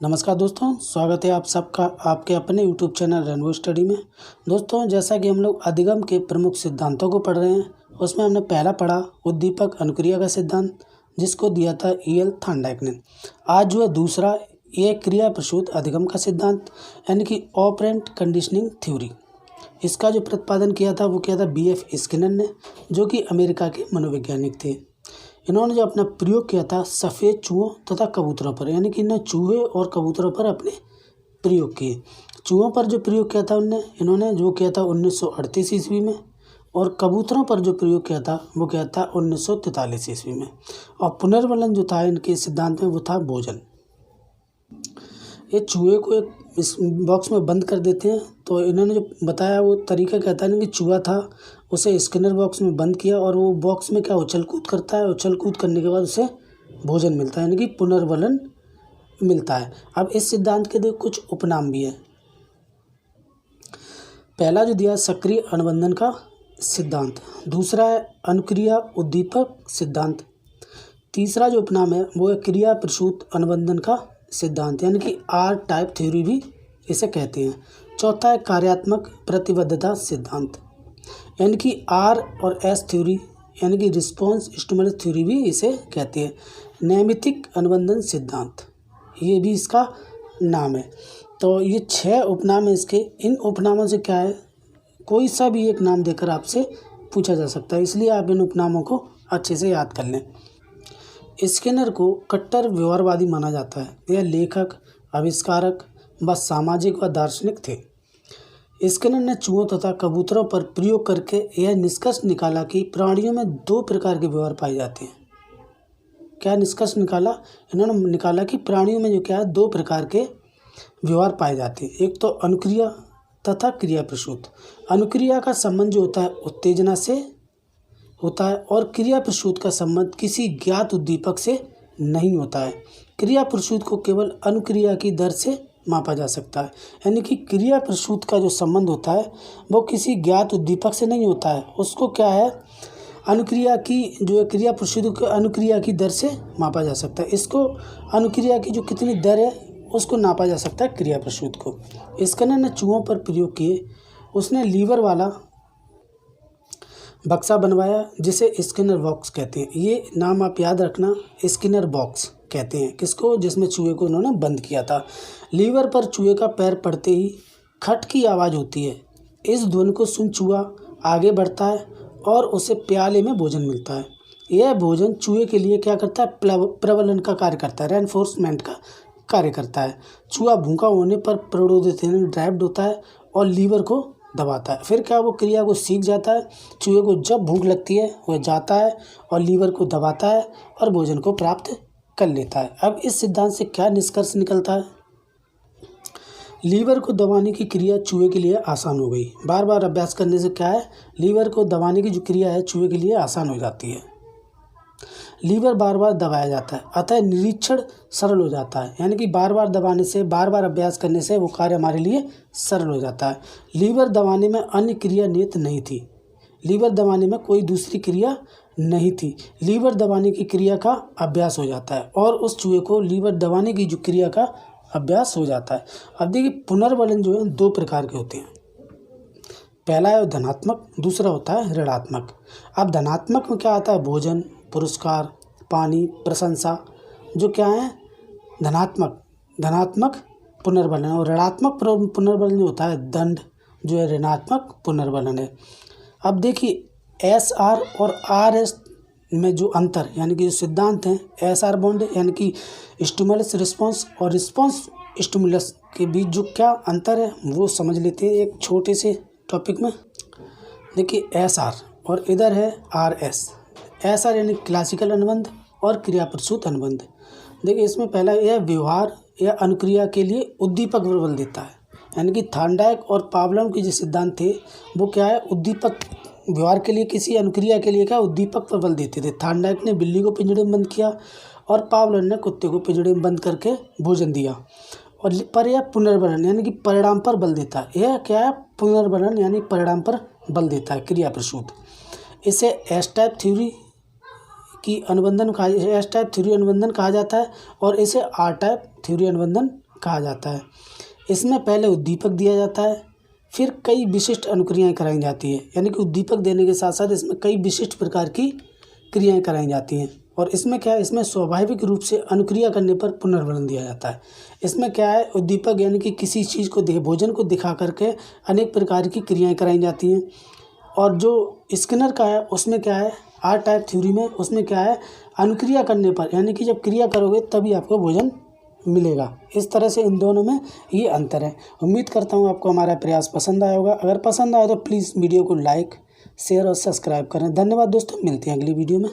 नमस्कार दोस्तों, स्वागत है आप सबका आपके अपने YouTube चैनल रेनबो स्टडी में। दोस्तों, जैसा कि हम लोग अधिगम के प्रमुख सिद्धांतों को पढ़ रहे हैं, उसमें हमने पहला पढ़ा उद्दीपक अनुक्रिया का सिद्धांत, जिसको दिया था E.L. थार्नडाइक ने। आज जो है दूसरा, ये क्रिया प्रसूत अधिगम का सिद्धांत यानी कि ऑपरेंट कंडीशनिंग थ्योरी। इसका जो प्रतिपादन किया था वो किया था B.F. स्किनर ने, जो कि अमेरिका के मनोवैज्ञानिक थे। इन्होंने जो अपना प्रयोग किया था सफ़ेद चूहों तथा कबूतरों पर, यानी कि इन्होंने चूहे और कबूतरों पर अपने प्रयोग किए। चूहों पर जो प्रयोग किया था इन्होंने जो किया था 1938 ईस्वी में, और कबूतरों पर जो प्रयोग किया था वो किया था 1943 ईस्वी में। और पुनर्वलन जो था इनके सिद्धांत में वो था भोजन। ये चूहे को एक इस बॉक्स में बंद कर देते हैं, तो इन्होंने जो बताया वो तरीका कहता है कि चूहा था, उसे स्किनर बॉक्स में बंद किया और वो बॉक्स में क्या उछल कूद करता है। उछल कूद करने के बाद उसे भोजन मिलता है, यानी कि पुनर्वलन मिलता है। अब इस सिद्धांत के देखो कुछ उपनाम भी है। पहला जो दिया सक्रिय अनुबंधन का सिद्धांत, दूसरा है अनुक्रिया उद्दीपक सिद्धांत, तीसरा जो उपनाम है वो है क्रिया प्रसूत अनुबंधन का सिद्धांत, यानी कि R टाइप थ्योरी भी इसे कहते हैं। चौथा है कार्यात्मक प्रतिबद्धता सिद्धांत, यानी कि R और S थ्योरी, यानी कि रिस्पॉन्स स्टिमुलस थ्योरी भी इसे कहते हैं। नैमित्तिक अनुबंधन सिद्धांत, ये भी इसका नाम है। तो ये 6 उपनाम है इसके। इन उपनामों से क्या है, कोई सा भी एक नाम देकर आपसे पूछा जा सकता है, इसलिए आप इन उपनामों को अच्छे से याद कर लें। स्किनर को कट्टर व्यवहारवादी माना जाता है। यह लेखक, आविष्कारक व सामाजिक व दार्शनिक थे। स्किनर ने चूहों तथा कबूतरों पर प्रयोग करके यह निष्कर्ष निकाला कि प्राणियों में 2 प्रकार के व्यवहार पाए जाते हैं। क्या निष्कर्ष निकाला? इन्होंने निकाला कि प्राणियों में जो क्या है 2 प्रकार के व्यवहार पाए जाते हैं। एक तो अनुक्रिया तथा क्रिया प्रसूत। अनुक्रिया का संबंध जो होता है उत्तेजना से होता है, और क्रिया प्रसूत का संबंध किसी ज्ञात उद्दीपक से नहीं होता है। क्रिया प्रसूत को केवल अनुक्रिया की दर से मापा जा सकता है, यानी कि क्रिया प्रसूत का जो संबंध होता है वो किसी ज्ञात उद्दीपक से नहीं होता है, उसको क्या है अनुक्रिया की जो है क्रिया प्रसूत को अनुक्रिया की दर से मापा जा सकता है। इसको अनुक्रिया की जो कितनी दर है उसको नापा जा सकता है क्रिया प्रसूत को। स्किनर ने चूहों पर प्रयोग किए। उसने लीवर वाला बक्सा बनवाया जिसे स्किनर बॉक्स कहते हैं। ये नाम आप याद रखना, स्किनर बॉक्स कहते हैं किसको, जिसमें चूहे को उन्होंने बंद किया था। लीवर पर चूहे का पैर पड़ते ही खट की आवाज़ होती है। इस ध्वनि को सुन चूहा आगे बढ़ता है और उसे प्याले में भोजन मिलता है। यह भोजन चूहे के लिए क्या करता है, प्रबलन का कार्य करता है, रेनफोर्समेंट का कार्य करता है। चूहा भूखा होने पर प्ररोदित ड्राइव्ड होता है और लीवर को दबाता है। फिर क्या वो क्रिया को सीख जाता है। चूहे को जब भूख लगती है वह जाता है और लीवर को दबाता है और भोजन को प्राप्त कर लेता है। अब इस सिद्धांत से क्या निष्कर्ष निकलता है, लीवर को दबाने की क्रिया चूहे के लिए आसान हो गई। बार बार अभ्यास करने से क्या है, लीवर को दबाने की जो क्रिया है चूहे के लिए आसान हो जाती है। लीवर बार बार दबाया जाता है, अतः निरीक्षण सरल हो जाता है, यानी कि बार बार दबाने से, बार बार अभ्यास करने से वो कार्य हमारे लिए सरल हो जाता है। लीवर दबाने में अन्य क्रिया नियत नहीं थी। लीवर दबाने में कोई दूसरी क्रिया नहीं थी। लीवर दबाने की क्रिया का अभ्यास हो जाता है और उस चूहे को लीवर दबाने की जो क्रिया का अभ्यास हो जाता है। अब देखिए, पुनर्वलन जो है 2 प्रकार के होते हैं। पहला है धनात्मक, दूसरा होता है ऋणात्मक। अब धनात्मक में क्या आता है, भोजन, पुरस्कार, पानी, प्रशंसा, जो क्या है धनात्मक पुनर्वलन। और ऋणात्मक पुनर्वलन जो होता है दंड, जो है ऋणात्मक पुनर्वलन है। अब देखिए SR और RS में जो अंतर, यानी कि जो सिद्धांत हैं, SR बॉन्ड यानी कि स्टिमुलस रिस्पॉन्स और रिस्पॉन्स स्टिमुलस के बीच जो क्या अंतर है वो समझ लेते हैं एक छोटे से टॉपिक में। देखिए SR और इधर है RS। SR यानी क्लासिकल अनुबंध और क्रिया प्रसूत अनुबंध। देखिए इसमें पहला यह व्यवहार या अनुक्रिया के लिए उद्दीपक बल देता है, यानी कि थार्नडाइक और पावलोव के जो सिद्धांत थे वो क्या है, उद्दीपक व्यवहार के लिए किसी अनुक्रिया के लिए क्या उद्दीपक पर बल देते थे। थार्नडाइक ने बिल्ली को पिंजड़े में बंद किया और पावलोव ने कुत्ते को पिंजड़े में बंद करके भोजन दिया। और पर यह पुनर्वलन यानी कि परिणाम पर बल देता है। यह क्या है, पुनर्वलन यानी परिणाम पर बल देता है, क्रिया प्रसूत। इसे S टाइप थ्योरी अनुबंधन कहा जाता है और इसे R टाइप थ्योरी अनुबंधन कहा जाता है। इसमें पहले उद्दीपक दिया जाता है, फिर कई विशिष्ट अनुक्रियाएं कराई जाती हैं, यानी कि उद्दीपक देने के साथ साथ इसमें कई विशिष्ट प्रकार की क्रियाएं कराई जाती हैं। और इसमें क्या है, इसमें स्वाभाविक रूप से अनुक्रिया करने पर पुनर्वलन दिया जाता है। इसमें क्या है, उद्दीपक यानी कि किसी चीज़ को भोजन को दिखा करके अनेक प्रकार की क्रियाएं कराई जाती हैं। और जो स्किनर का है उसमें क्या है, आर टाइप थ्योरी में उसमें क्या है, अनुक्रिया करने पर, यानी कि जब क्रिया करोगे तभी आपको भोजन मिलेगा। इस तरह से इन दोनों में ये अंतर है। उम्मीद करता हूँ आपको हमारा प्रयास पसंद आया होगा। अगर पसंद आया तो प्लीज़ वीडियो को लाइक, शेयर और सब्सक्राइब करें। धन्यवाद दोस्तों, मिलते हैं अगली वीडियो में।